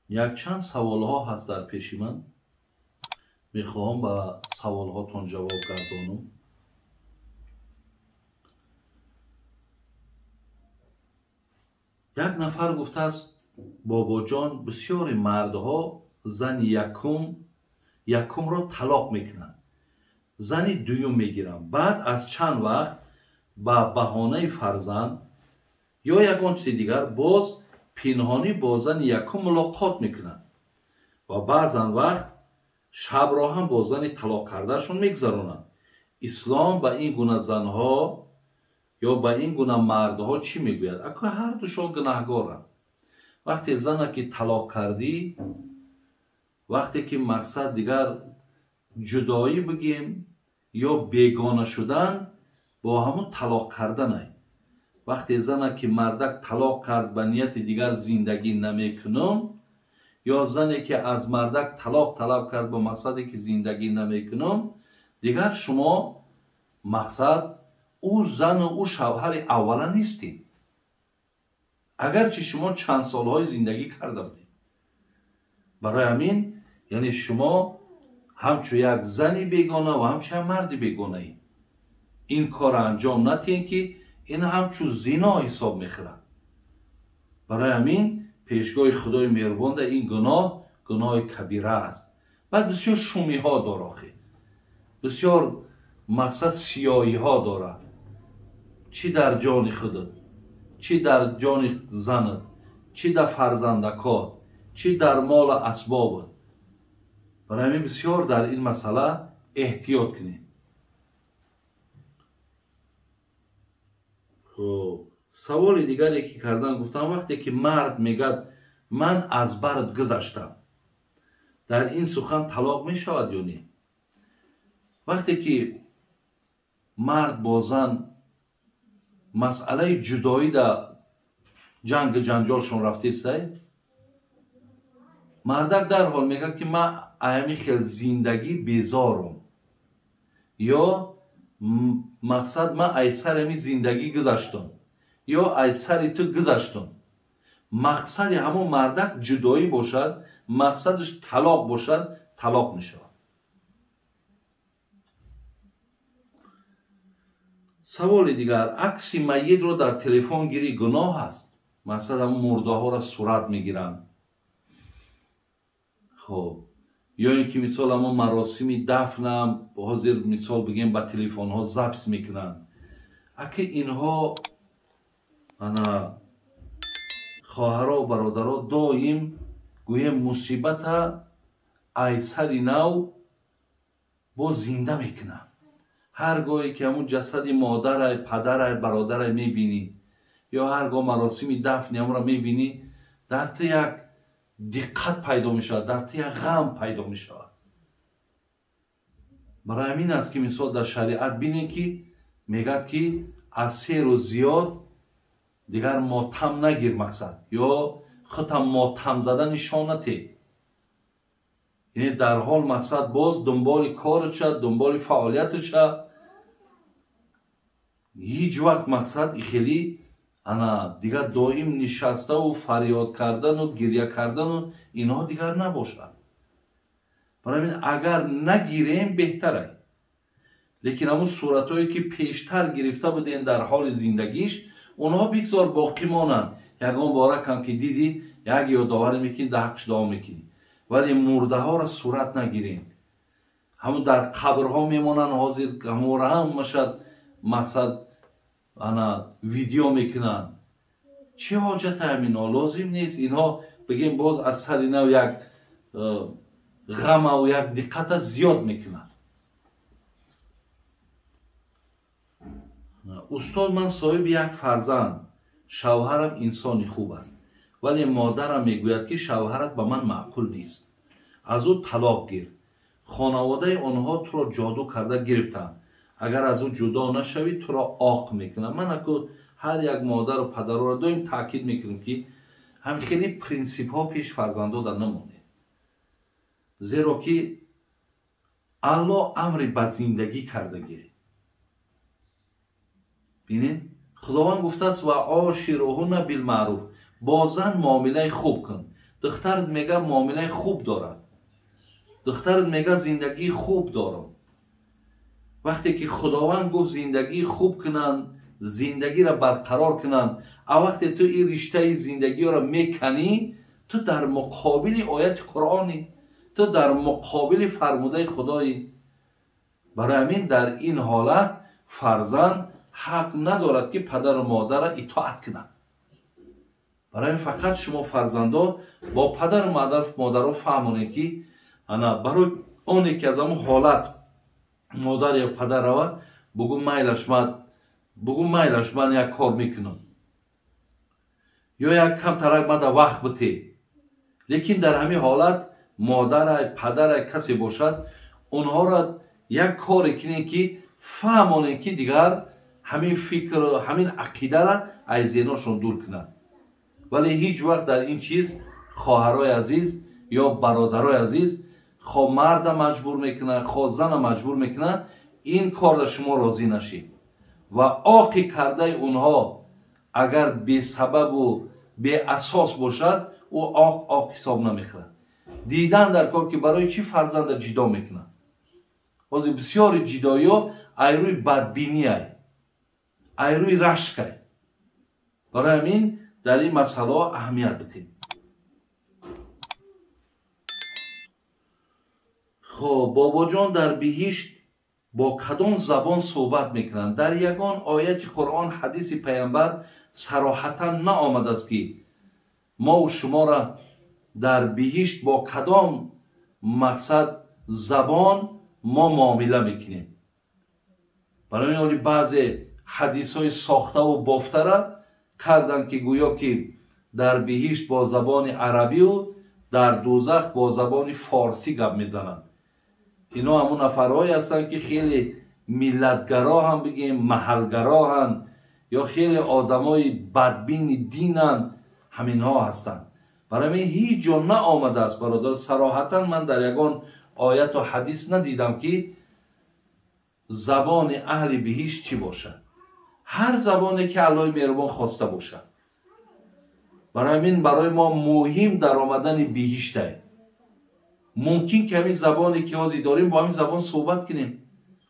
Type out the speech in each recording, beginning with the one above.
یک چند سوال ها هست در پیش من. میخواهم با سوال هاتون جواب گردانم. یک نفر گفته است بابا جان بسیاری مردها زن یکم را طلاق میکنند، زن دوم میگیرند، بعد از چند وقت با بهانه فرزند یا یگان چیز دیگر باز پنهانی با زن یکم ملاقات میکنند و بعضا وقت شب را هم با زن طلاق کردهشون میگذرونند. اسلام با این گونه زنها یا با این گونه مردها چی میگوید؟ اگه هر دوشون گناهگارند. وقتی زن که طلاق کردی، وقتی که مقصد دیگر جدایی بگیم یا بیگانه شدن، با همون طلاق کردن. وقتی زن که مردک طلاق کرد به نیت دیگر زندگی نمیکنم، یا زنی که از مردک طلاق طلب کرد به مقصدی که زندگی نمیکنم، دیگر شما مقصد او زن و او شوهر اولا نیستید، اگرچه شما چند سالهای زندگی کرده بودید. برای همین یعنی شما همچو یک زنی بیگانه و همچو مردی بیگانه اید. این کار انجام ندین که این همچو زنا حساب میخوره. برای همین پیشگاه خدای مهربان در این گناه کبیره است. بعد بسیار شومی ها داره، بسیار مقصد سیاهی ها داره، چی در جان خودت، چی در جان زنت، چی در فرزندکات، چی در مال اسبابت. برای همین بسیار در این مسئله احتیاط کنید. سوال دیگری که کردن گفتم وقتی که مرد میگه من از برت گذشتم، در این سخن طلاق می شود یا نه؟ وقتی که مرد با زن مسئله جدایی در جنگ جنجالشون رفته است، مردک در حال میگه که من ایمی خیلی زندگی بیزارم، یا مقصد من ای سر امی زندگی گذشتم یا ای سر تو گذشتم. مقصد همون مردک جدایی باشد، مقصدش طلاق باشد، طلاق می شود. سوال دیگر، عکس میت رو در تلفن گیری گناه است؟ مثلا همون مرده ها را صورت می گیرن. خب یا اینکه مثال همون مراسمی دفنم حاضر مثال بگیم با تلفن ها ضبط میکنن. اگه اینها خواهرها و برادرها دائم گویم مصیبت ایسری نو با زنده میکنن. هرگاهی که همون جسد مادر پدر برادر میبینی یا هرگاه مراسمی دفن همون را میبینی، در تو یک دقت پیدا میشود، در تو یک غم پیدا میشود. برای همین است که مثال در شریعت بینید که میگد که از 3 روز زیاد دیگر ماتم نگیر، مقصد یا خودم ماتم زدن نشانته. یعنی در حال مقصد باز دنبال کارت شد، دنبال فعالیت شد، هیچ وقت مقصد خیلی دیگر دائم نشسته و فریاد کردن و گریه کردن و اینها دیگر نباشد. برای همین اگر نگیریم بهتره. لیکن همون صورتهایی که پیشتر گرفته بودین در حال زندگیش، اونها بگذار باقی مانند. یکان بارک هم که دیدی یک یادآوری میکنی، در حقش دعا میکنی، ولی مرده ها را صورت نگیرین. همون در قبرها میمونن حاضر، همون را هم مقصد ویدیو میکنن. چه حاجت همینا؟ لازم نیست. اینها بگیم باز از سر نو یک غم و یک دقت زیاد میکنن. استاد من صاحب یک فرزند، شوهرم انسانی خوب است، ولی مادرم میگوید که شوهرت به من معقول نیست، از او طلاق گیر. خانواده آنها تو را جادو کرده گرفتن، اگر از او جدا نشوی تو را عاق میکنن. من اکو هر یک مادر و پدر را دائم تاکید میکنم که هم خیلی پرینسیپ ها پیش فرزندا در نمونه، زیرا که الله امر به زندگی کردگی. ببینید خداوند گفته است و عاشروهن بالمعروف، با زن معامله خوب کن. دخترت میگه معامله خوب داره، دخترت میگه زندگی خوب دارم. وقتی که خداوند گفت زندگی خوب کنن، زندگی را برقرار کنن، وقتی تو این رشته زندگی را میکنی، تو در مقابل آیت قرآنی، تو در مقابل فرموده خدایی. برای همین در این حالت فرزند حق ندارد که پدر و مادر را اطاعت کنند. برای فقط شما فرزندا با پدر و مادر را فهمونید که انا برای اونی که از همون حالت مادر یا پدر را بگو مایلش من یک کار میکنم یا یک کم ترک من وقت بده، لیکن در همین حالت مادر پدر کسی باشد اونها را یک کاری کنید که فهمونید که دیگر همین فکر و همین عقیده را از ذهنشون دور کنند. ولی هیچ وقت در این چیز خواهرای عزیز یا برادرای عزیز خواه مرد مجبور میکنه، خواه زن مجبور میکنه این کار در شما راضی نشید و آقی کرده اونها اگر بی سبب و بی اساس باشد او آق حساب نمیخوره. دیدن در کار که برای چی فرزند جدا میکنه. بازی بسیار جدایی ها ایروی بدبینی های، ایروی رشک های. برای همین در این مسئله اهمیت بدیم. خب بابا جان در بهشت با کدام زبان صحبت میکنند؟ در یگان آیت قرآن حدیث پیامبر صراحتا نآمده است که ما و شما را در بهشت با کدام مقصد زبان ما معامله میکنیم. برای این بعضی حدیث های ساخته و بافته را کردند که گویا که در بهشت با زبان عربی و در دوزخ با زبان فارسی گپ میزنند. اینا همون نفرهایی هستند که خیلی ملتگرا هم بگیم، محلگرا هم یا خیلی آدمای بدبین دینن، همین ها هستند. برای من هیچ جا نه آمده است برادر، صراحتا من در یگان آیت و حدیث ندیدم که زبان اهل بهشت چی باشه. هر زبانی که الله مهربان خواسته باشه. برای من برای ما مهم در آمدن بهشته. ممکن که همین زبانی که حاضی داریم با همین زبان صحبت کنیم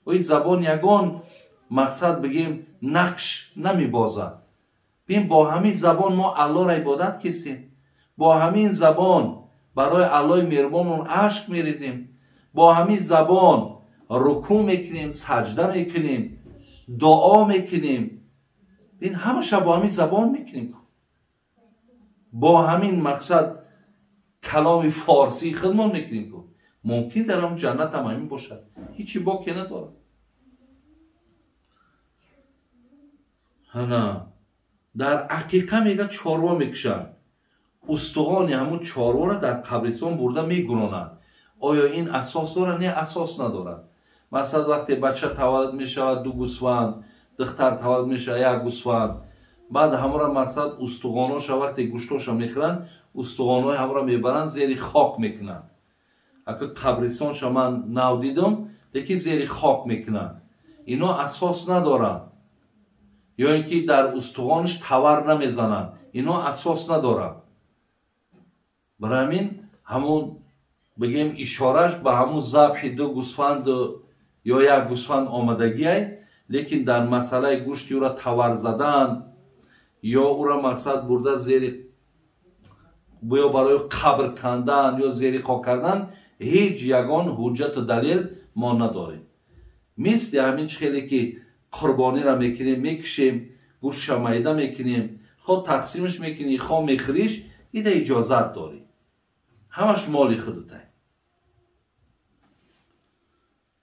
و این زبان یگان مقصد بگیم نقش نمی بازد. بیم با همین زبان ما الله را عبادت کسیم، با همین زبان برای الله مهربان اون عشق میریزیم، با همین زبان رکوع میکنیم، سجده میکنیم، دعا میکنیم. این همش با همین زبان میکنیم، با همین مقصد کلام فارسی خدمت میکنیم که ممکن در هم جنت هم همین باشد، هیچی باکی نداره. نه در حقیقت میگه چاروا میکشن، استخوان همون چاروا را در قبرستان برده میگرانند. آیا این اساس داره؟ نه اساس نداره. مثلا وقتی بچه تولد میشه 2 گوسفند، دختر تولد میشه 1 گوسفند، بعد همه را مقصد استخواناش وقتی گوشتاش میخورن استخوانای همه را میبرن زیر خاک میکنن. اگه قبرستانش من نو دیدم یکی زیر خاک میکنن. اینا اساس ندارن. یا اینکه در استخوانش تور نمیزنن، اینا اساس ندارن. برای همین همون بگیم اشارش به همون ذبح 2 گوسفند یا 1 گوسفند آمدگی است، لیکن در مسئله گوشتی او را تور زدن یا او را مقصد برده زیر یا برای قبر کندن یا زیر خاک کردن هیچ یگان حجت و دلیل ما نداریم. مثل همین خیلی که قربانی را میکنیم میکشیم، گوشت میده میکنیم، خود تقسیمش میکنی، خود میخریش، ایده اجازت داری، همش مالی خودته.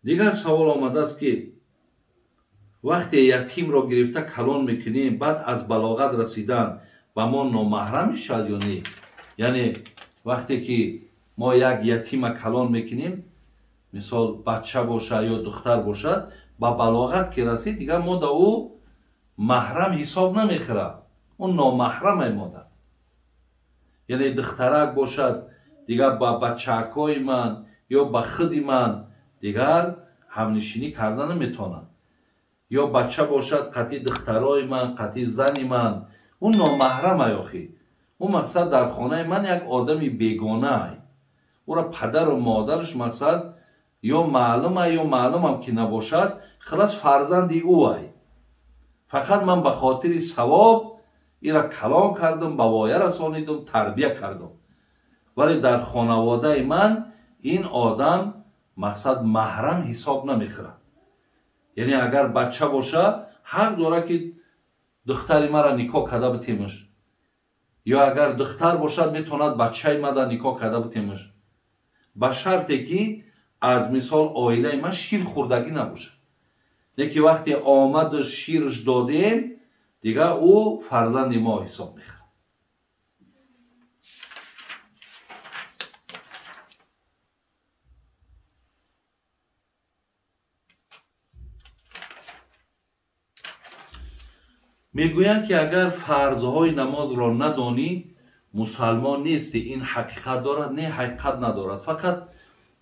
دیگر سوال آمده است که وقتی یتیم را گرفته کلان میکنیم بعد از بلاغت رسیدن و ما نامحرم شد یا نه؟ یعنی وقتی که ما یک یتیم کلان میکنیم، مثال بچه باشه یا دختر باشد، با بلاغت که رسید دیگر ما دا او محرم حساب نمیخوره، اون نامحرم مادر. یعنی دخترک باشد دیگر با بچه‌کای من یا با خودی من دیگر همنشینی کردن نمیتونن، یا بچه باشد قطعی دخترای من، قطعی زنی من، اون نامحرم ایاخی. او مقصد در خانه من یک آدمی بیگانه، او را پدر و مادرش مقصد یا معلومه یا معلومم که نباشد، خلاص فرزندی او فقط من به خاطر ثواب ای را کلام کردم، به وایه رسانیدم، تربیه کردم. ولی در خانواده من این آدم مقصد محرم حساب نمیخوره. یعنی اگر بچه باشه حق داره که دختری مرا نکاح کرده بتیمش، یا اگر دختر باشد میتوند بچه مرا نکاح کرده بتیمش، به شرطی که از مثال عائله من شیر خوردگی نباشه. یکی وقتی آمد شیرش دادیم دیگه او فرزند ما حساب میخوره. میگویند که اگر فرضهای نماز را ندانی مسلمان نیستی. این حقیقت دارد؟ نه، حقیقت ندارد. فقط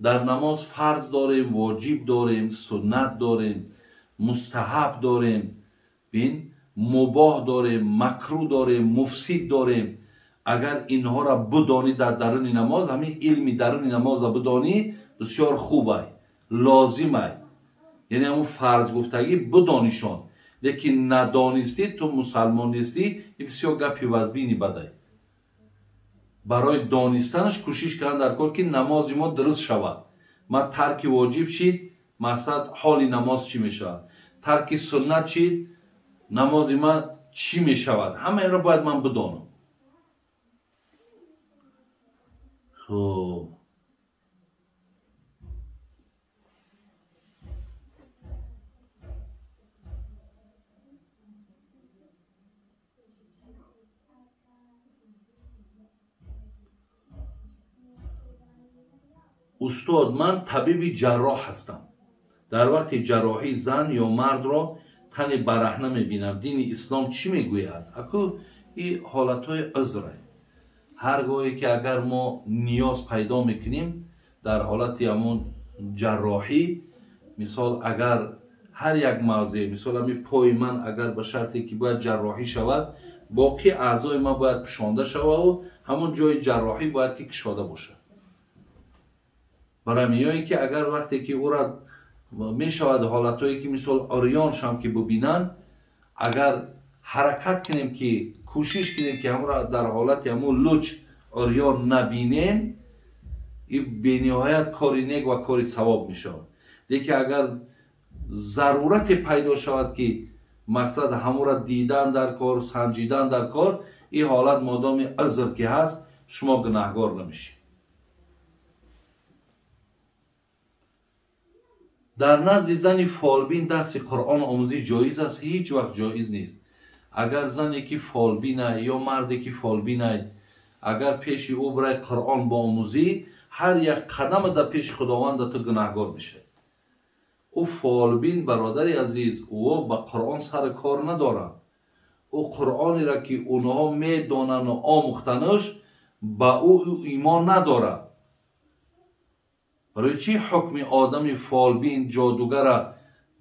در نماز فرض داریم، واجب داریم، سنت داریم، مستحب داریم، بین مباح داریم، مکروه داریم، مفسد داریم. اگر اینها را بدانی در درون نماز، همین علمی درون نماز را بدانی بسیار خوبه، لازمه. یعنی همون فرض گفتگی بدانیشان. لیکن ندانستی تو مسلمان نیستی، این بسیار گپی وزبینی بده. برای دانستنش کوشش کردن در کار که نماز ما درست شود. ما ترک واجب شید، مقصد حال نماز چی می شود؟ ترک سنت شید، نماز ما چی می شود؟ همه را باید من بدانم. خب استاد، من طبیب جراح هستم. در وقت جراحی زن یا مرد را تن برهنه میبینم. دین اسلام چی میگوید؟ اکو این حالتهای عذره. هرگاهی که اگر ما نیاز پیدا میکنیم در حالت همون جراحی، مثال اگر هر یک موضع، مثال همین پای من اگر به شرطی که باید جراحی شود، باقی اعضای ما باید کشانده شود و همون جای جراحی باید که کشاده باشه. برای میایی که اگر وقتی که او را می شود حالتهایی که مثال عریانش هم که ببینن، اگر حرکت کنیم که کوشش کنیم که همون را در حالت همون لچ عریان نبینیم، این بینهایت کاری نیک و کاری ثواب می شود. لیکن اگر ضرورت پیدا شود که مقصد همون را دیدن در کار، سنجیدن در کار، این حالت مادام عذر که هست شما گناهگار نمیشید. در نزد زن فالبین درس قرآن آموزی جایز است؟ هیچ وقت جایز نیست. اگر زنی که فالبینه یا مردی که فالبینه اگر پیش او برای قرآن با آموزی، هر یک قدم در پیش خداوند تو گناهگار میشه. او فالبین برادری عزیز، او با قرآن سر کار نداره. او قرآنی را که اونها میدانن و آموختنش با او ایمان نداره. برای چی حکم آدم فالبین جادوگر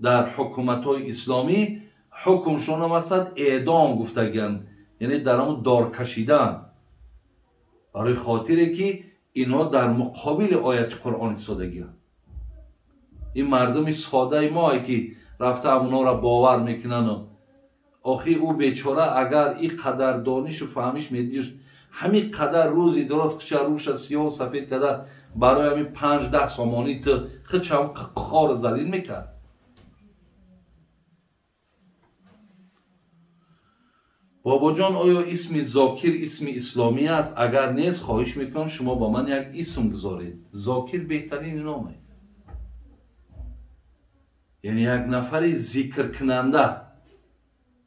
در حکومت های اسلامی حکمشون مقصد اعدام گفتگن، یعنی در همون دار کشیدن، برای خاطری که اینها در مقابل آیت قرآن ایستادگی هستند. این مردم ساده ما که رفته همونا را باور میکنن و آخی او بیچاره اگر این قدر دانش و فهمیش میدیش همین قدر روزی درست خچه روش سیاه و سفید کده برای همین 5-10 سامانی تو خچه هم خار زلیل میکرد. بابا جان، آیا اسم زاکر اسم اسلامی است؟ اگر نیست خواهش میکنم شما با من یک اسم گذارید. زاکر بهترین نامه، یعنی یک نفر ذکر کننده.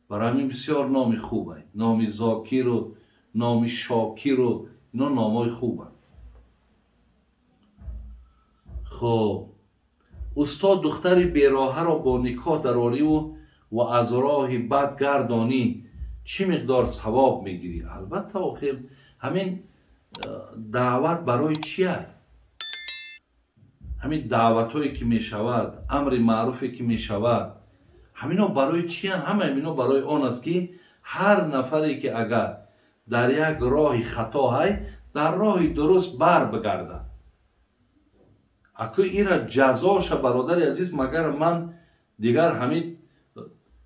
برای همین بسیار نام خوبه. نام زاکر و نام شاکر و اینا نامای خوبه. خب استاد، دختری بیراهه را با نکاح درآری و از راه بد گردانی چی مقدار ثواب میگیری؟ البته آخر همین دعوت برای چیه؟ همین دعوت هایی که می شود، امر معروفی که می شود، همینا برای چیه؟ همه همینا برای آن است که هر نفری که اگر در یک راه خطا های در راه درست بر بگرده. اکو ایرا جزاش برادر عزیز، مگر من دیگر همین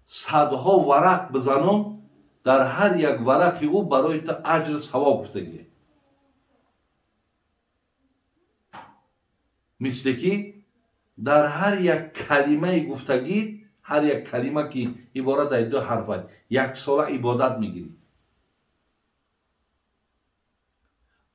صدها ورق بزنم، در هر یک ورقی او برای تا اجر ثواب گفتگی. مثل که در هر یک کلمه گفتگی، هر یک کلمه که عبارت از 2 حرف است، 1 ساله عبادت میگیری.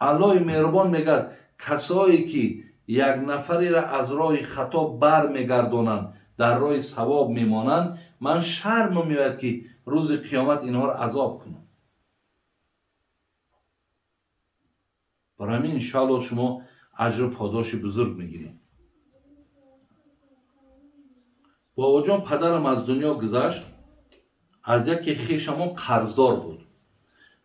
الله مهربان میگه کسایی که یک نفری را از راه خطا بر میگردانند، در راه ثواب میمانند، من شرم میاد که روز قیامت اینها را عذاب کنم. برای همین انشاءالله شما اجر پاداش بزرگ میگیرید. بابا جان پدرم از دنیا گذشت، از یکی خویشمان قرضدار بود.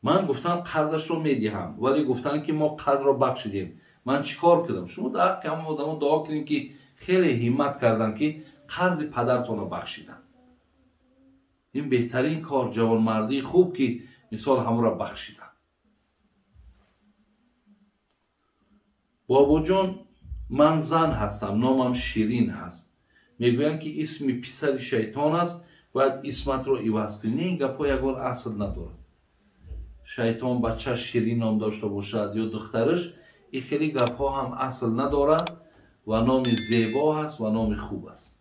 من گفتم قرضش رو میدهم، ولی گفتن که ما قرض رو بخشیدیم. من چیکار کردم؟ شما در حق همه آدما دعا کنین که خیلی همت کردن که قرض پدرتون رو بخشیدن. این بهترین کار، جوانمردی خوب که مثال همه را بخشیدن. بابا جان من زن هستم، نامم شیرین هست. میگوین که اسم پسر شیطان است، باید اسمت رو عوض کنی. این گپا یگان اصل نداره. شیطان بچه شیرین نام داشته باشد یا دخترش، این خیلی گپا هم اصل نداره و نام زیبا هست و نام خوب است.